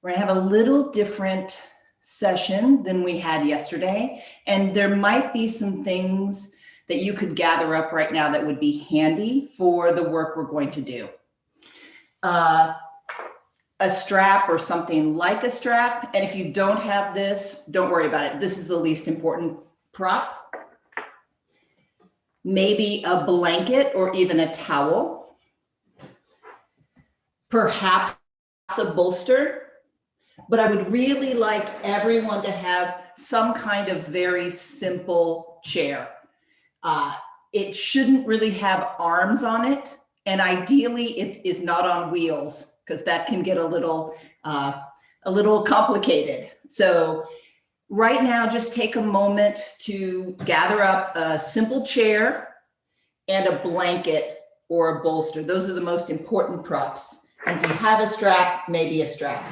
We're gonna have a little different session than we had yesterday, and there might be some things that you could gather up right now that would be handy for the work we're going to do. A strap or something like a strap, and if you don't have this, don't worry about it. This is the least important prop. Maybe a blanket or even a towel. Perhaps a bolster. But I would really like everyone to have some kind of very simple chair. It shouldn't really have arms on it. And ideally it is not on wheels because that can get a little complicated. So right now, just take a moment to gather up a simple chair and a blanket or a bolster. Those are the most important props. And if you have a strap, maybe a strap.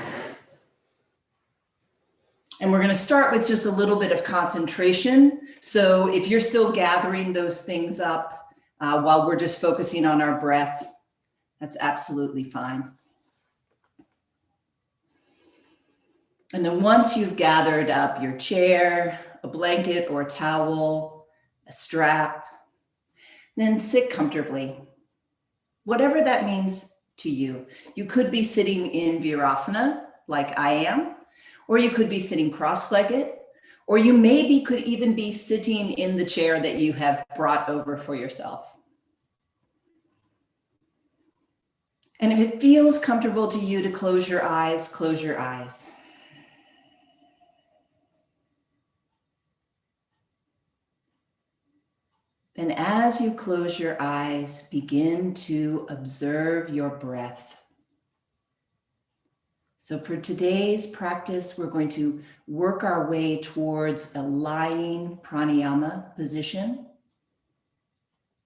And we're going to start with just a little bit of concentration. So if you're still gathering those things up while we're just focusing on our breath, that's absolutely fine. And then once you've gathered up your chair, a blanket or a towel, a strap, then sit comfortably, whatever that means to you. You could be sitting in Virasana like I am, or you could be sitting cross-legged, or you maybe could even be sitting in the chair that you have brought over for yourself. And if it feels comfortable to you to close your eyes, close your eyes. Then as you close your eyes, begin to observe your breath. So for today's practice, we're going to work our way towards a lying pranayama position,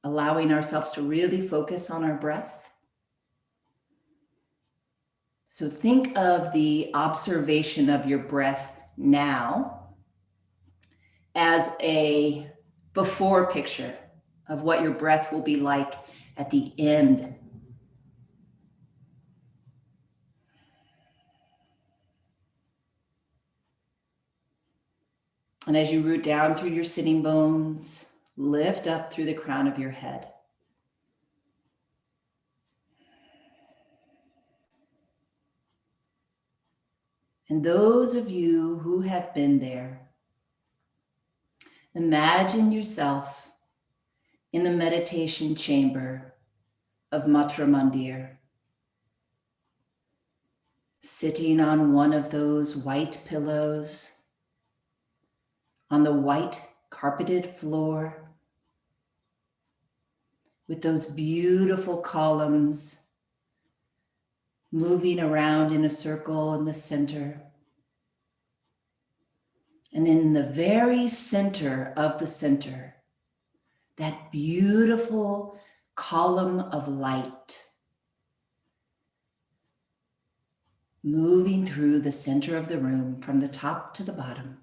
allowing ourselves to really focus on our breath. So think of the observation of your breath now as a before picture of what your breath will be like at the end. And as you root down through your sitting bones, lift up through the crown of your head. And those of you who have been there, imagine yourself in the meditation chamber of Matra Mandir, sitting on one of those white pillows, on the white carpeted floor, with those beautiful columns moving around in a circle in the center. And in the very center of the center, that beautiful column of light moving through the center of the room from the top to the bottom.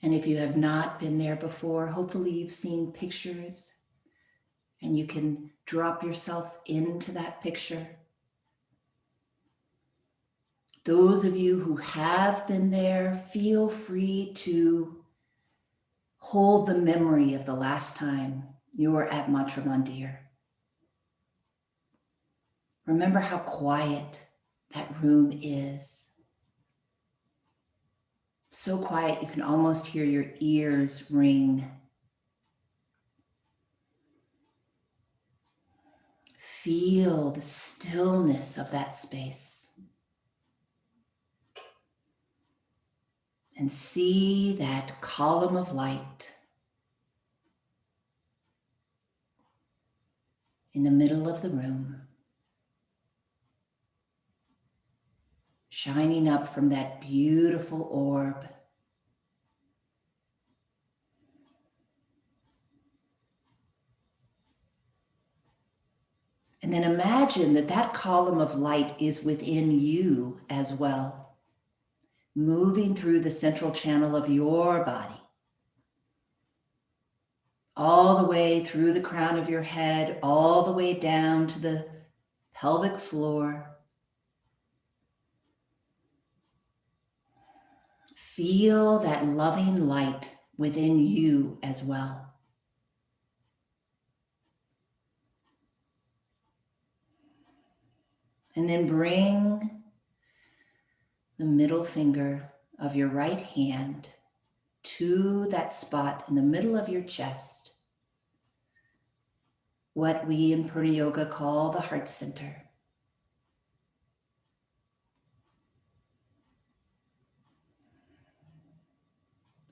And if you have not been there before, hopefully you've seen pictures and you can drop yourself into that picture. Those of you who have been there, feel free to hold the memory of the last time you were at Matra Mandir. Remember how quiet that room is. So quiet you can almost hear your ears ring. Feel the stillness of that space. And see that column of light in the middle of the room, shining up from that beautiful orb. And then imagine that that column of light is within you as well, moving through the central channel of your body. all the way through the crown of your head, all the way down to the pelvic floor. Feel that loving light within you as well. And then bring the middle finger of your right hand to that spot in the middle of your chest, what we in Purna Yoga call the heart center.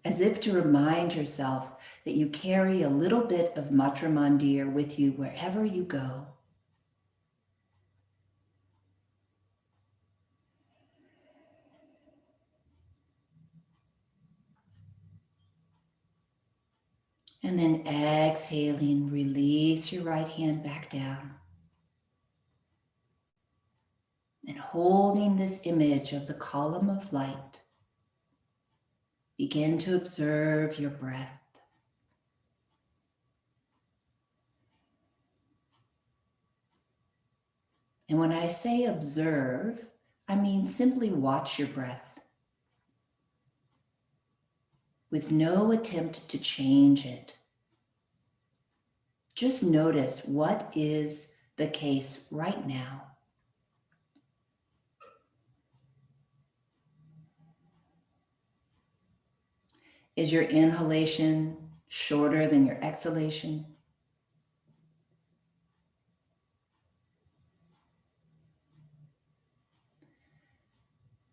As if to remind yourself that you carry a little bit of Matra Mandir with you wherever you go. And then exhaling, release your right hand back down. And holding this image of the column of light, begin to observe your breath. And when I say observe, I mean simply watch your breath with no attempt to change it. Just notice what is the case right now. Is your inhalation shorter than your exhalation?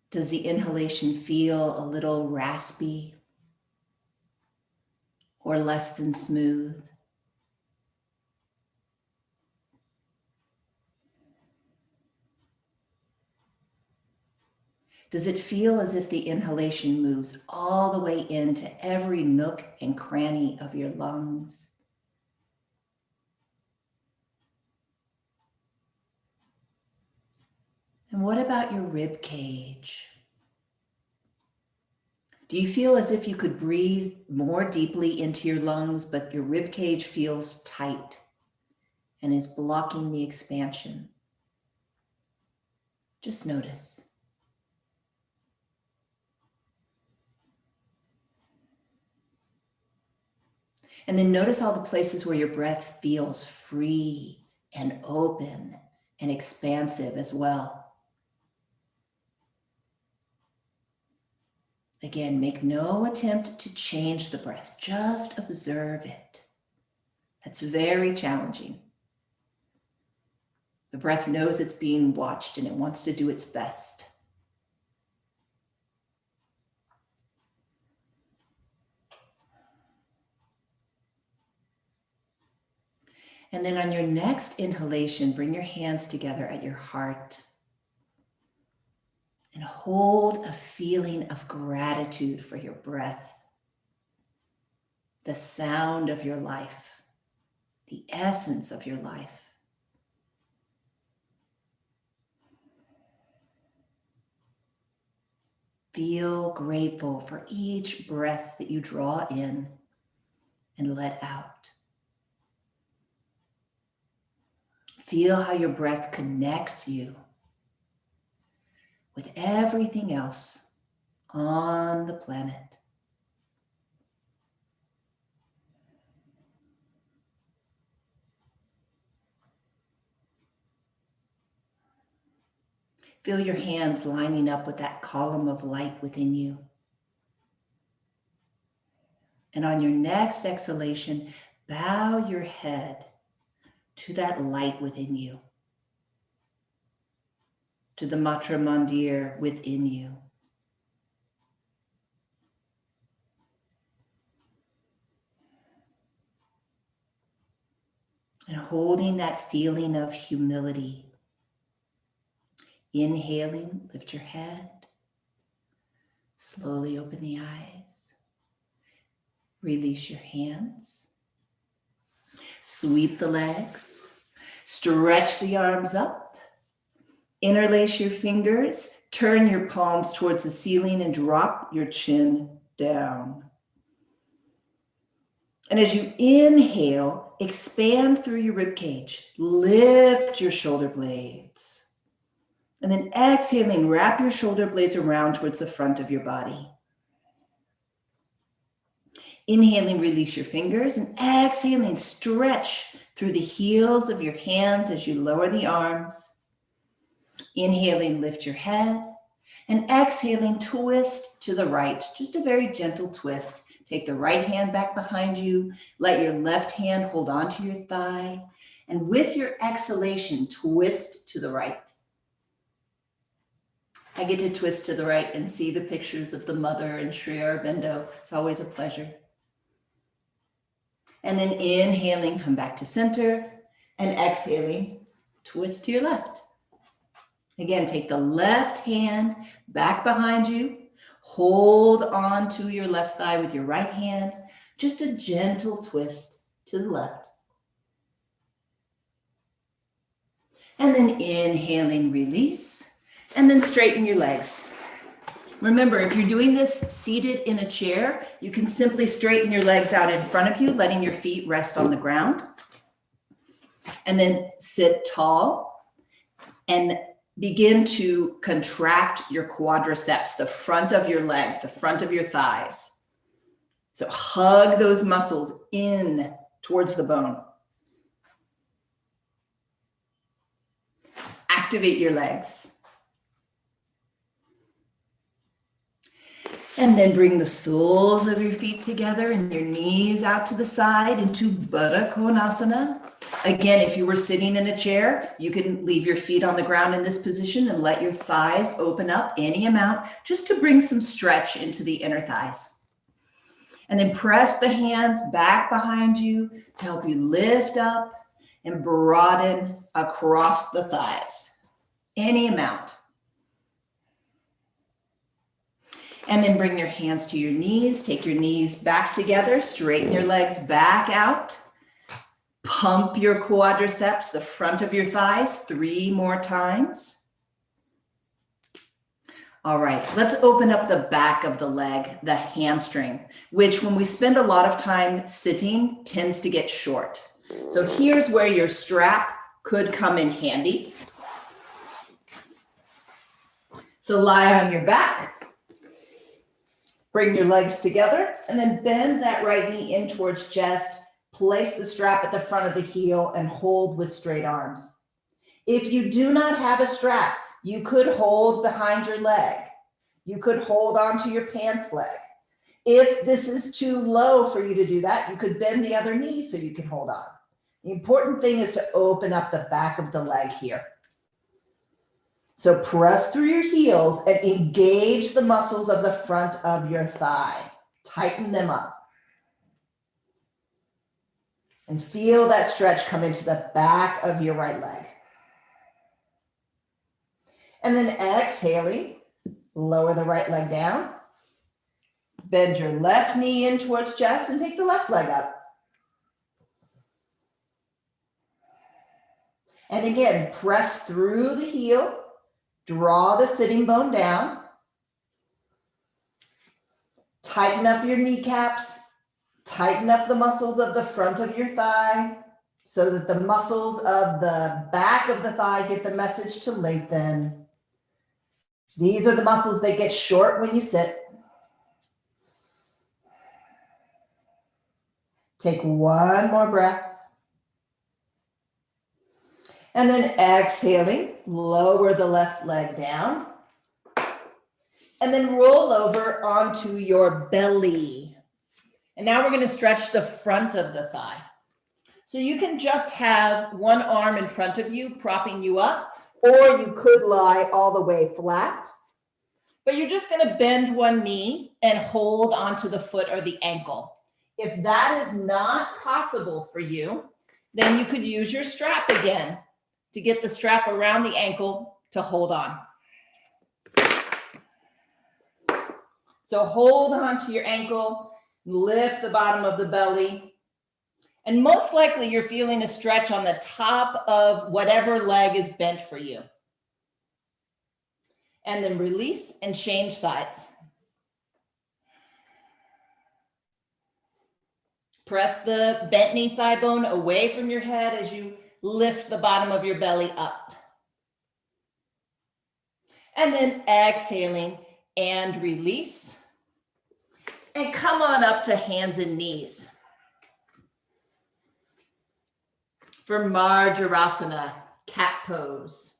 Does the inhalation feel a little raspy or less than smooth? Does it feel as if the inhalation moves all the way into every nook and cranny of your lungs? And what about your rib cage? Do you feel as if you could breathe more deeply into your lungs, but your rib cage feels tight and is blocking the expansion? Just notice. And then notice all the places where your breath feels free and open and expansive as well. Again, make no attempt to change the breath. Just observe it. That's very challenging. The breath knows it's being watched and it wants to do its best. And then on your next inhalation, bring your hands together at your heart and hold a feeling of gratitude for your breath, the sound of your life, the essence of your life. Feel grateful for each breath that you draw in and let out. Feel how your breath connects you with everything else on the planet. Feel your hands lining up with that column of light within you. And on your next exhalation, bow your head to that light within you, to the Matra Mandir within you. And holding that feeling of humility, inhaling, lift your head, slowly open the eyes, release your hands, sweep the legs, stretch the arms up, interlace your fingers, turn your palms towards the ceiling and drop your chin down. And as you inhale, expand through your rib cage. Lift your shoulder blades. And then exhaling, wrap your shoulder blades around towards the front of your body. Inhaling, release your fingers, and exhaling, stretch through the heels of your hands as you lower the arms. Inhaling, lift your head, and exhaling, twist to the right. Just a very gentle twist. Take the right hand back behind you. Let your left hand hold onto your thigh. And with your exhalation, twist to the right. I get to twist to the right and see the pictures of the mother and Sri Aurobindo. It's always a pleasure. And then inhaling, come back to center, and exhaling, twist to your left. Again, take the left hand back behind you. Hold on to your left thigh with your right hand. Just a gentle twist to the left. And then inhaling, release, and then straighten your legs. Remember, if you're doing this seated in a chair, you can simply straighten your legs out in front of you, letting your feet rest on the ground. And then sit tall and begin to contract your quadriceps, the front of your legs, the front of your thighs. So hug those muscles in towards the bone. Activate your legs. And then bring the soles of your feet together and your knees out to the side into Baddha Konasana. Again, if you were sitting in a chair, you can leave your feet on the ground in this position and let your thighs open up any amount just to bring some stretch into the inner thighs. And then press the hands back behind you to help you lift up and broaden across the thighs, any amount. And then bring your hands to your knees. Take your knees back together. Straighten your legs back out. Pump your quadriceps, the front of your thighs, 3 more times. All right, let's open up the back of the leg, the hamstring, which when we spend a lot of time sitting tends to get short. So here's where your strap could come in handy. So lie on your back. Bring your legs together and then bend that right knee in towards chest. Place the strap at the front of the heel and hold with straight arms. If you do not have a strap, you could hold behind your leg. You could hold onto your pants leg. If this is too low for you to do that, you could bend the other knee so you can hold on. The important thing is to open up the back of the leg here. So press through your heels and engage the muscles of the front of your thigh. Tighten them up. And feel that stretch come into the back of your right leg. And then exhaling, lower the right leg down. Bend your left knee in towards chest and take the left leg up. And again, press through the heel. Draw the sitting bone down. Tighten up your kneecaps. Tighten up the muscles of the front of your thigh so that the muscles of the back of the thigh get the message to lengthen. These are the muscles that get short when you sit. Take one more breath. And then exhaling, lower the left leg down. And then roll over onto your belly. And now we're going to stretch the front of the thigh. So you can just have one arm in front of you, propping you up, or you could lie all the way flat. But you're just going to bend one knee and hold onto the foot or the ankle. If that is not possible for you, then you could use your strap again to get the strap around the ankle to hold on. So hold on to your ankle, lift the bottom of the belly, and most likely you're feeling a stretch on the top of whatever leg is bent for you. And then release and change sides. Press the bent knee thigh bone away from your head as you lift the bottom of your belly up. And then exhaling and release. And come on up to hands and knees for Marjarasana Cat Pose.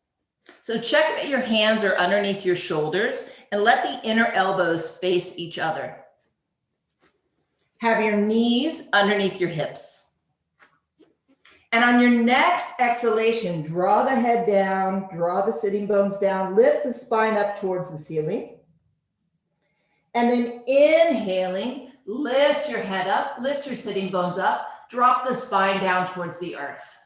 So check that your hands are underneath your shoulders and let the inner elbows face each other. Have your knees underneath your hips. And on your next exhalation, draw the head down, draw the sitting bones down, lift the spine up towards the ceiling. And then inhaling, lift your head up, lift your sitting bones up, drop the spine down towards the earth.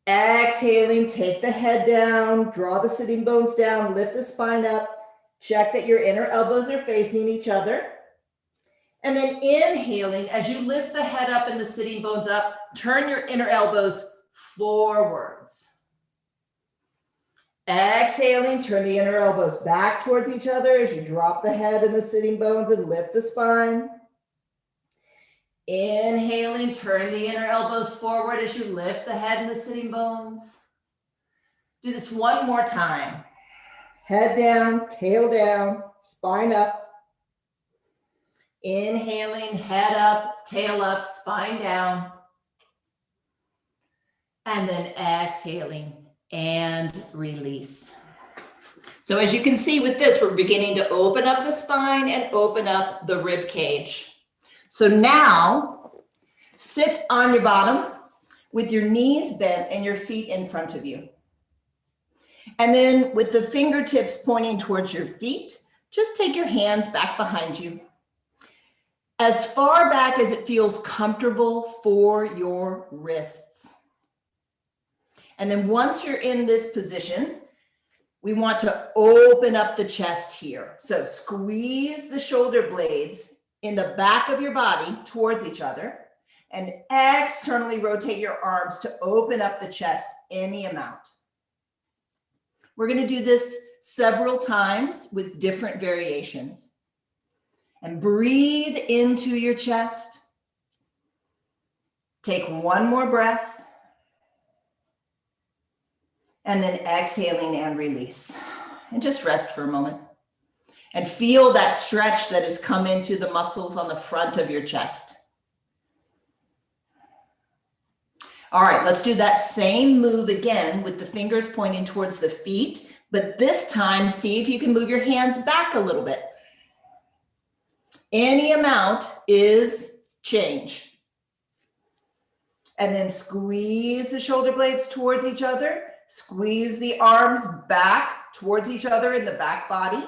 Exhaling, take the head down, draw the sitting bones down, lift the spine up, check that your inner elbows are facing each other. And then inhaling, as you lift the head up and the sitting bones up, turn your inner elbows forwards. Exhaling, turn the inner elbows back towards each other as you drop the head and the sitting bones and lift the spine. Inhaling, turn the inner elbows forward as you lift the head and the sitting bones. Do this one more time. Head down, tail down, spine up. Inhaling, head up, tail up, spine down. And then exhaling and release. So as you can see with this, we're beginning to open up the spine and open up the rib cage. So now, sit on your bottom with your knees bent and your feet in front of you. And then with the fingertips pointing towards your feet, just take your hands back behind you, as far back as it feels comfortable for your wrists. And then once you're in this position, we want to open up the chest here. So squeeze the shoulder blades in the back of your body towards each other and externally rotate your arms to open up the chest any amount. We're going to do this several times with different variations. And breathe into your chest. Take one more breath. And then exhaling and release. And just rest for a moment. And feel that stretch that has come into the muscles on the front of your chest. All right, let's do that same move again with the fingers pointing towards the feet, but this time, see if you can move your hands back a little bit. Any amount is change. And then squeeze the shoulder blades towards each other, squeeze the arms back towards each other in the back body.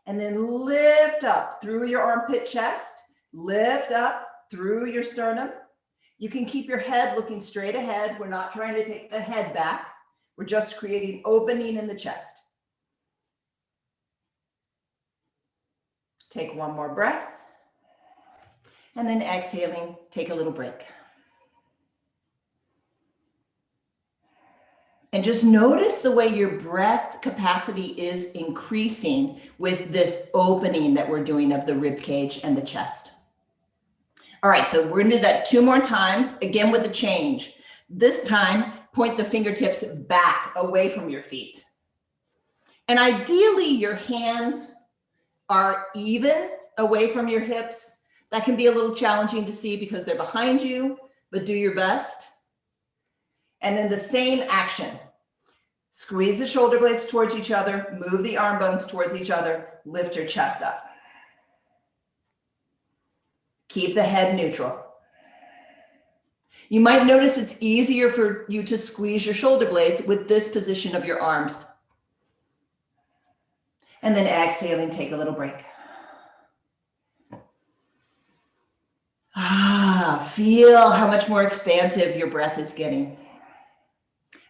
And then lift up through your armpit chest, lift up through your sternum. You can keep your head looking straight ahead. We're not trying to take the head back. We're just creating opening in the chest. Take one more breath. And then exhaling, take a little break. And just notice the way your breath capacity is increasing with this opening that we're doing of the rib cage and the chest. All right, so we're gonna do that 2 more times, again with a change. This time, point the fingertips back away from your feet. And ideally, your hands are even away from your hips. That can be a little challenging to see because they're behind you, but do your best. And then the same action. Squeeze the shoulder blades towards each other, move the arm bones towards each other, lift your chest up. Keep the head neutral. You might notice it's easier for you to squeeze your shoulder blades with this position of your arms. And then exhaling, take a little break. Feel how much more expansive your breath is getting.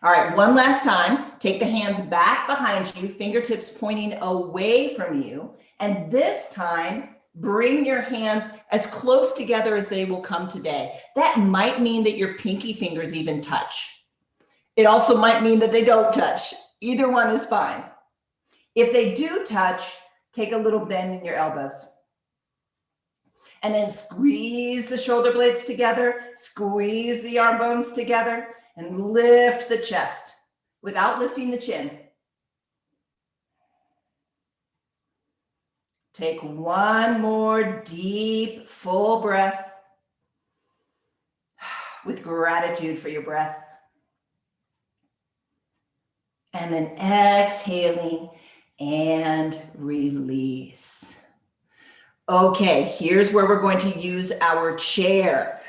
All right, one last time. Take the hands back behind you, fingertips pointing away from you. And this time, bring your hands as close together as they will come today. That might mean that your pinky fingers even touch. It also might mean that they don't touch. Either one is fine. If they do touch, take a little bend in your elbows. And then squeeze the shoulder blades together, squeeze the arm bones together, and lift the chest without lifting the chin. Take one more deep, full breath with gratitude for your breath. And then exhaling and release. Okay, here's where we're going to use our chair.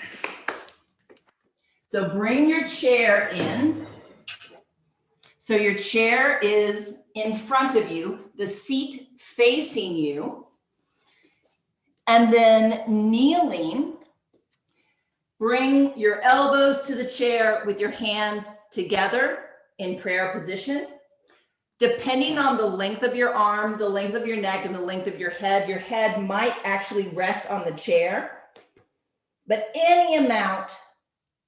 So bring your chair in. So your chair is in front of you, the seat facing you. And then kneeling, bring your elbows to the chair with your hands together in prayer position. Depending on the length of your arm, the length of your neck, and the length of your head might actually rest on the chair. But any amount,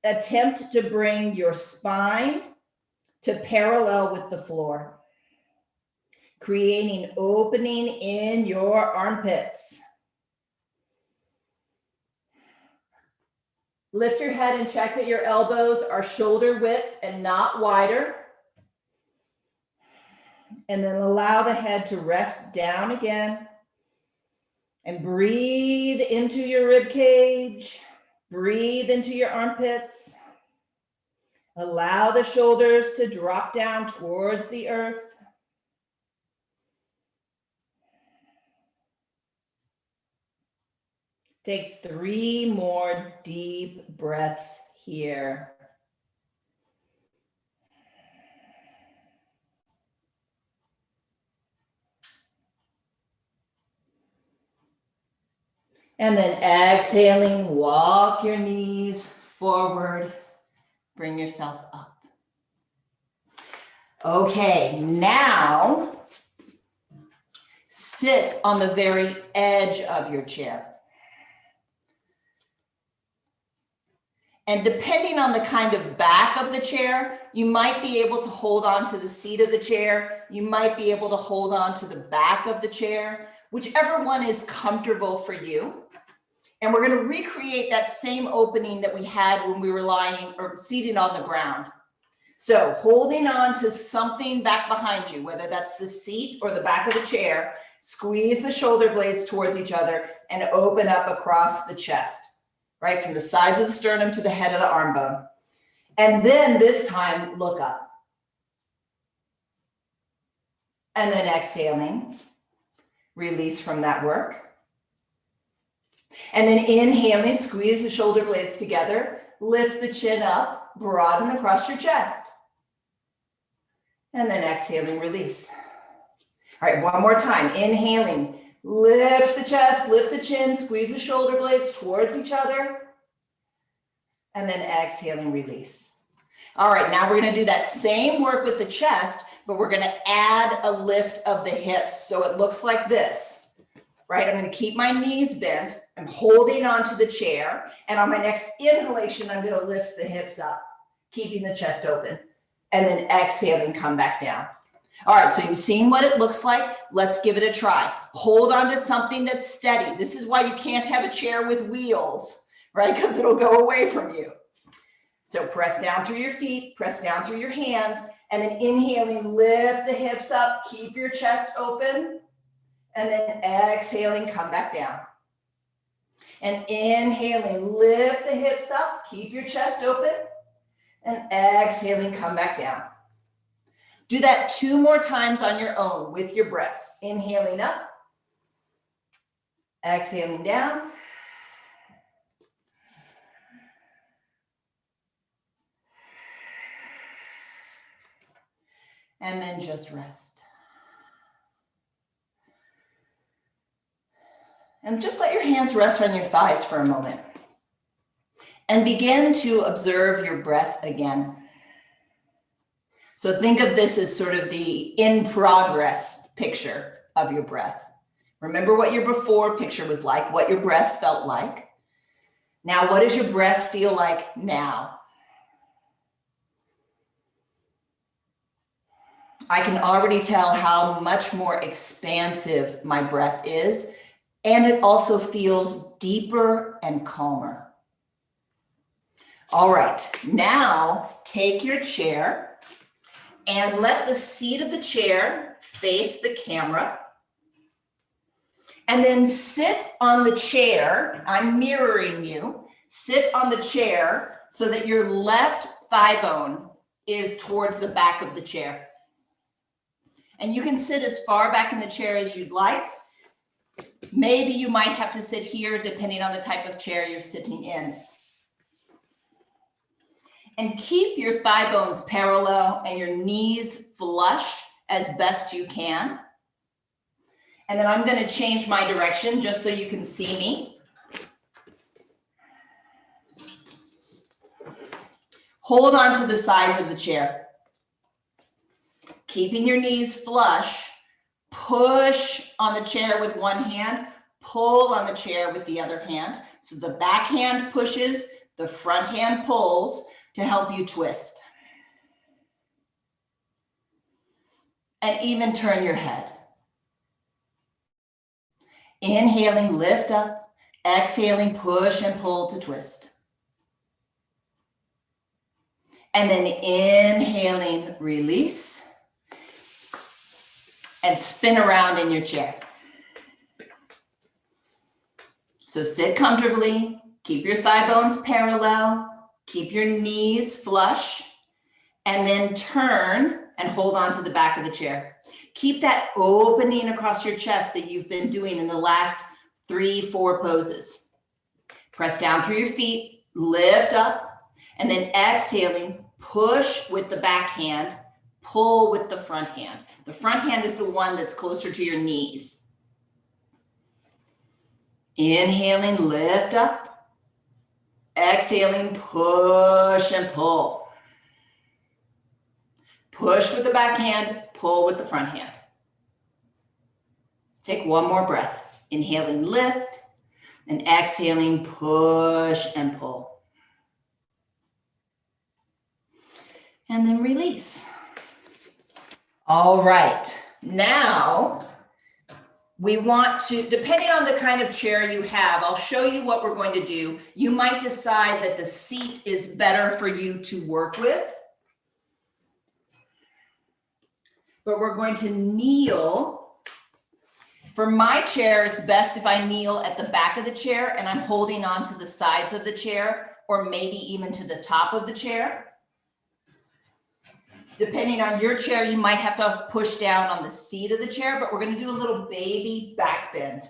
attempt to bring your spine to parallel with the floor, creating opening in your armpits. Lift your head and check that your elbows are shoulder width and not wider. And then allow the head to rest down again. And breathe into your rib cage. Breathe into your armpits. Allow the shoulders to drop down towards the earth. Take 3 more deep breaths here. And then exhaling, walk your knees forward, bring yourself up. Okay, now sit on the very edge of your chair. And depending on the kind of back of the chair, you might be able to hold on to the seat of the chair. You might be able to hold on to the back of the chair, whichever one is comfortable for you. And we're going to recreate that same opening that we had when we were lying or seated on the ground. So holding on to something back behind you, whether that's the seat or the back of the chair, squeeze the shoulder blades towards each other and open up across the chest, right? From the sides of the sternum to the head of the arm bone. And then this time, look up. And then exhaling, release from that work. And then inhaling, squeeze the shoulder blades together, lift the chin up, broaden across your chest. And then exhaling, release. All right, one more time. Inhaling, lift the chest, lift the chin, squeeze the shoulder blades towards each other. And then exhaling, release. All right, now we're going to do that same work with the chest, but we're going to add a lift of the hips. So it looks like this, right? I'm going to keep my knees bent. I'm holding onto the chair. And on my next inhalation, I'm going to lift the hips up, keeping the chest open. And then exhaling, come back down. All right, so you've seen what it looks like. Let's give it a try. Hold on to something that's steady. This is why you can't have a chair with wheels, right? Because it'll go away from you. So press down through your feet, press down through your hands, and then inhaling, lift the hips up, keep your chest open, and then exhaling, come back down. And inhaling, lift the hips up, keep your chest open, and exhaling, come back down. Do that 2 more times on your own with your breath. Inhaling up, exhaling down. And then just rest. And just let your hands rest on your thighs for a moment. And begin to observe your breath again. So think of this as sort of the in progress picture of your breath. Remember what your before picture was like, what your breath felt like. Now, what does your breath feel like now? I can already tell how much more expansive my breath is. And it also feels deeper and calmer. All right, now take your chair and let the seat of the chair face the camera. And then sit on the chair. I'm mirroring you. Sit on the chair so that your left thigh bone is towards the back of the chair. And you can sit as far back in the chair as you'd like. Maybe you might have to sit here depending on the type of chair you're sitting in. And keep your thigh bones parallel and your knees flush as best you can. And then I'm going to change my direction just so you can see me. Hold on to the sides of the chair. Keeping your knees flush, push on the chair with one hand, pull on the chair with the other hand. So the back hand pushes, the front hand pulls to help you twist. And even turn your head. Inhaling, lift up. Exhaling, push and pull to twist. And then inhaling, release. And spin around in your chair. So sit comfortably. Keep your thigh bones parallel. Keep your knees flush. And then turn and hold on to the back of the chair. Keep that opening across your chest that you've been doing in the last 3-4 poses. Press down through your feet, lift up, and then exhaling, push with the back hand, pull with the front hand. The front hand is the one that's closer to your knees. Inhaling, lift up. Exhaling, push and pull. Push with the back hand, pull with the front hand. Take one more breath. Inhaling, lift, and exhaling, push and pull. And then release. All right, now we want to, depending on the kind of chair you have, I'll show you what we're going to do. You might decide that the seat is better for you to work with. But we're going to kneel. For my chair, it's best if I kneel at the back of the chair and I'm holding on to the sides of the chair or maybe even to the top of the chair. Depending on your chair, you might have to push down on the seat of the chair, but we're going to do a little baby back bend.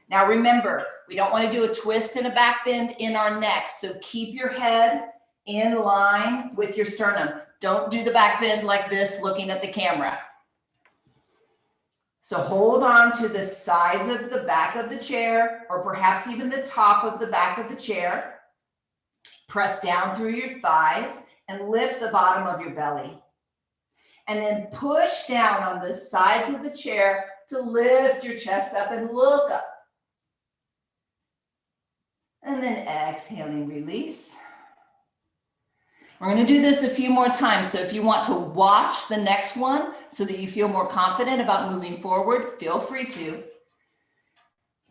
Now remember, we don't want to do a twist and a back bend in our neck. So keep your head in line with your sternum. Don't do the back bend like this, looking at the camera. So hold on to the sides of the back of the chair, or perhaps even the top of the back of the chair. Press down through your thighs and lift the bottom of your belly. And then push down on the sides of the chair to lift your chest up and look up. And then exhaling, release. We're going to do this a few more times. So if you want to watch the next one so that you feel more confident about moving forward, feel free to.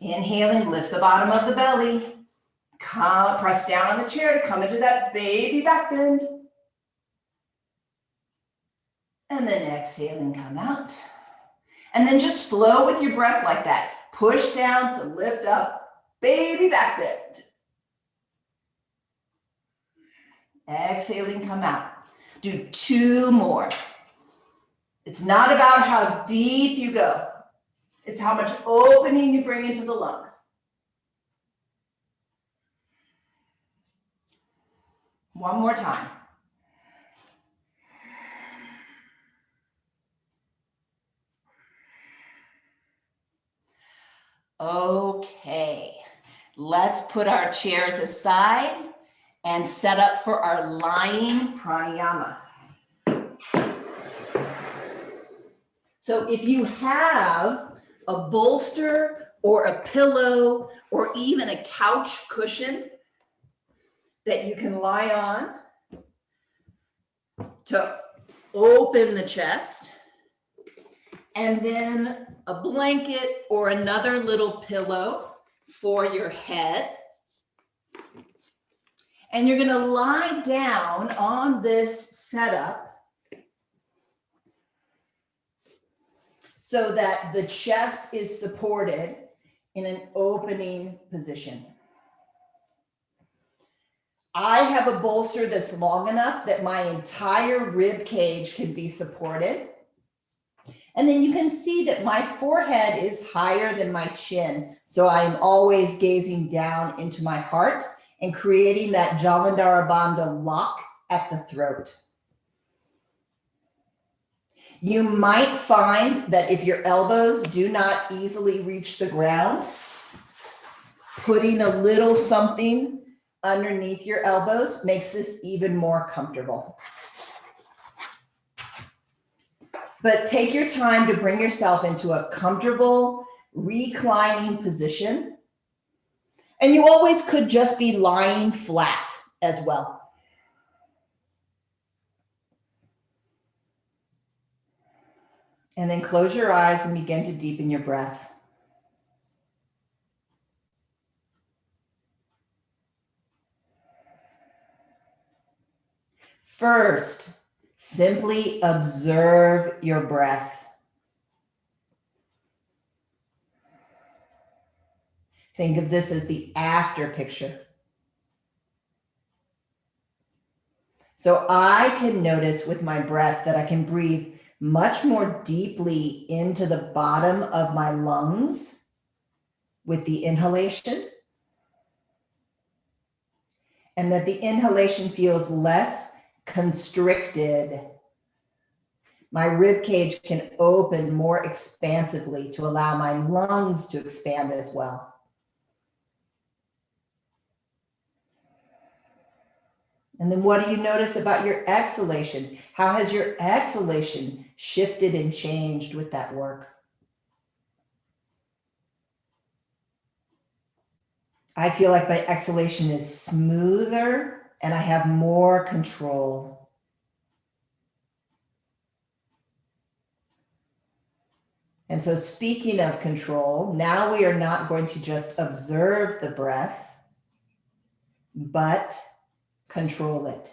Inhaling, lift the bottom of the belly. Press down on the chair to come into that baby back bend. And then exhaling, come out. And then just flow with your breath like that. Push down to lift up, baby back bend. Exhaling, come out. Do 2 more. It's not about how deep you go. It's how much opening you bring into the lungs. One more time. Okay, let's put our chairs aside and set up for our lying pranayama. So if you have a bolster or a pillow or even a couch cushion that you can lie on to open the chest, And then a blanket or another little pillow for your head. And you're going to lie down on this setup so that the chest is supported in an opening position. I have a bolster that's long enough that my entire rib cage can be supported. And then you can see that my forehead is higher than my chin. So I'm always gazing down into my heart and creating that Aurobindo lock at the throat. You might find that if your elbows do not easily reach the ground, putting a little something underneath your elbows makes this even more comfortable. But take your time to bring yourself into a comfortable reclining position. And you always could just be lying flat as well. And then close your eyes and begin to deepen your breath. First, simply observe your breath. Think of this as the after picture. So I can notice with my breath that I can breathe much more deeply into the bottom of my lungs with the inhalation, and that the inhalation feels less constricted. My rib cage can open more expansively to allow my lungs to expand as well. And then what do you notice about your exhalation? How has your exhalation shifted and changed with that work? I feel like my exhalation is smoother and I have more control. And so speaking of control, now we are not going to just observe the breath, but control it.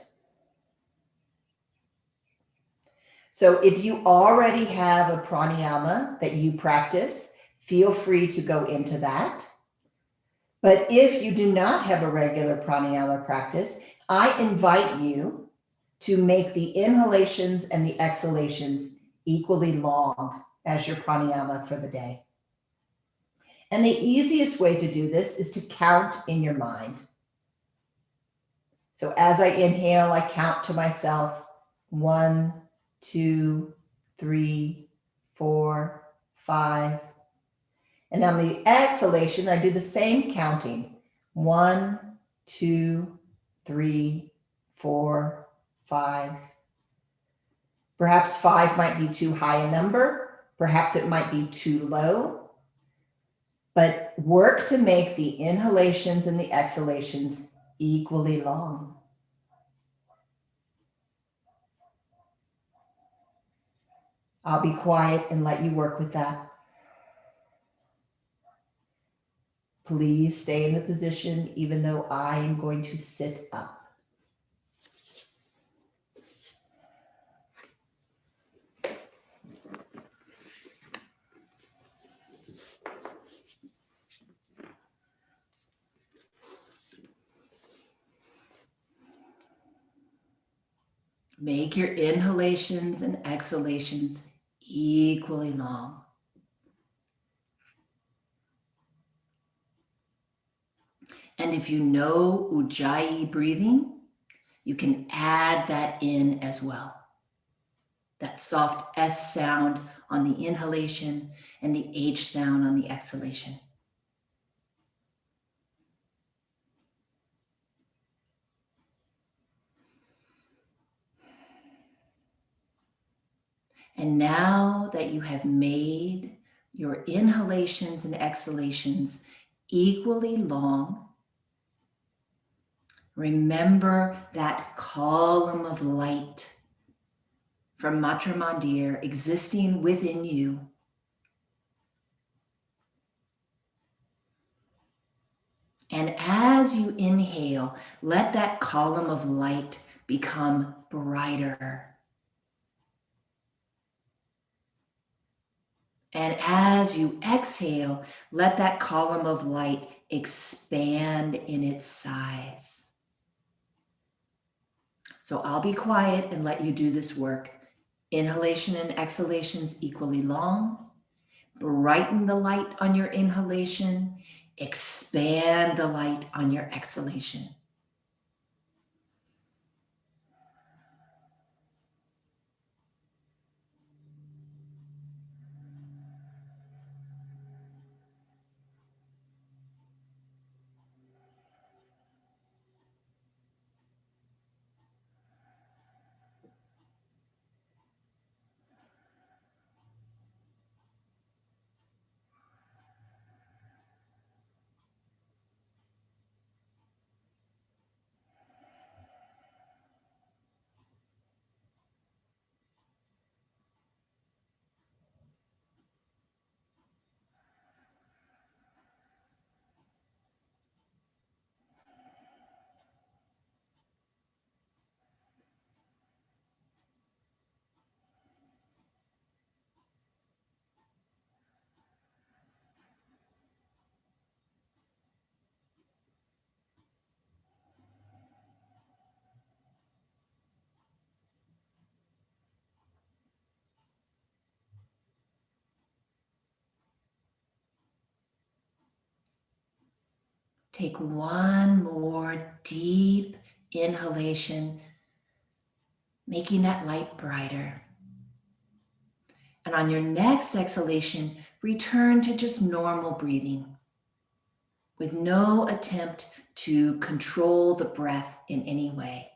So if you already have a pranayama that you practice, feel free to go into that. But if you do not have a regular pranayama practice, I invite you to make the inhalations and the exhalations equally long as your pranayama for the day. And the easiest way to do this is to count in your mind. So as I inhale, I count to myself 1, 2, 3, 4, 5. And on the exhalation, I do the same counting. 1, 2, 3, 4, 5. Perhaps 5 might be too high a number. Perhaps it might be too low. But work to make the inhalations and the exhalations equally long. I'll be quiet and let you work with that. Please stay in the position even though I am going to sit up. Make your inhalations and exhalations equally long. And if you know Ujjayi breathing, you can add that in as well. That soft S sound on the inhalation and the H sound on the exhalation. And now that you have made your inhalations and exhalations equally long, remember that column of light from Matra Mandir existing within you. And as you inhale, let that column of light become brighter. And as you exhale, let that column of light expand in its size. So I'll be quiet and let you do this work. Inhalation and exhalations equally long. Brighten the light on your inhalation. Expand the light on your exhalation. Take one more deep inhalation, making that light brighter. And on your next exhalation, return to just normal breathing with no attempt to control the breath in any way.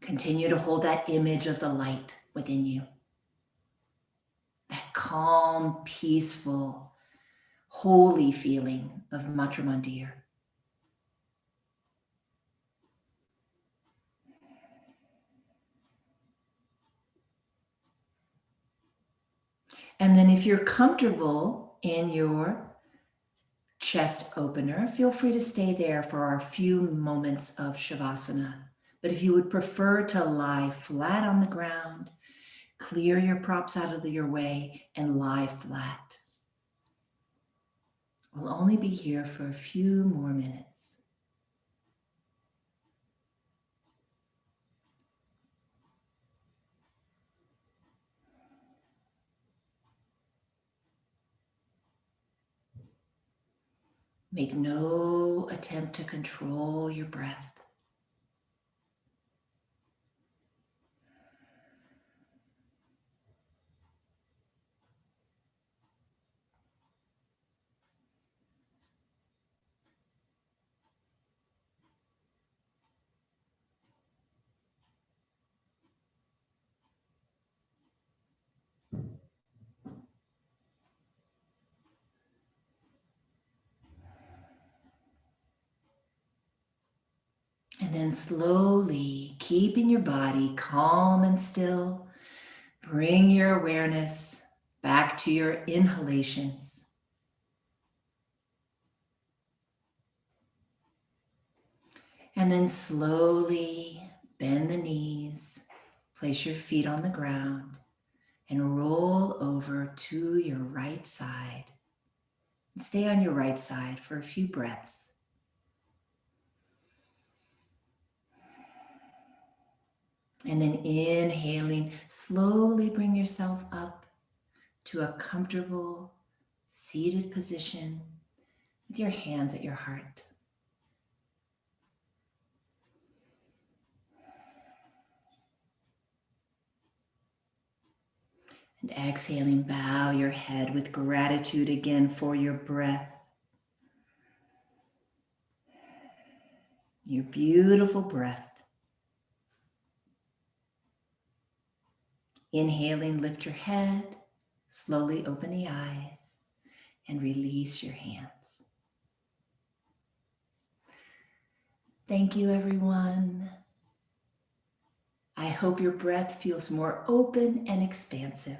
Continue to hold that image of the light within you. That calm, peaceful, holy feeling of Matra Mandir. And then if you're comfortable in your chest opener, feel free to stay there for our few moments of Shavasana. But if you would prefer to lie flat on the ground, clear your props out of your way and lie flat. We'll only be here for a few more minutes. Make no attempt to control your breath. And then slowly, keeping your body calm and still, bring your awareness back to your inhalations. And then slowly bend the knees, place your feet on the ground, and roll over to your right side. And stay on your right side for a few breaths. And then inhaling, slowly bring yourself up to a comfortable seated position with your hands at your heart. And exhaling, bow your head with gratitude again for your breath. Your beautiful breath. Inhaling, lift your head, slowly open the eyes, and release your hands. Thank you, everyone. I hope your breath feels more open and expansive.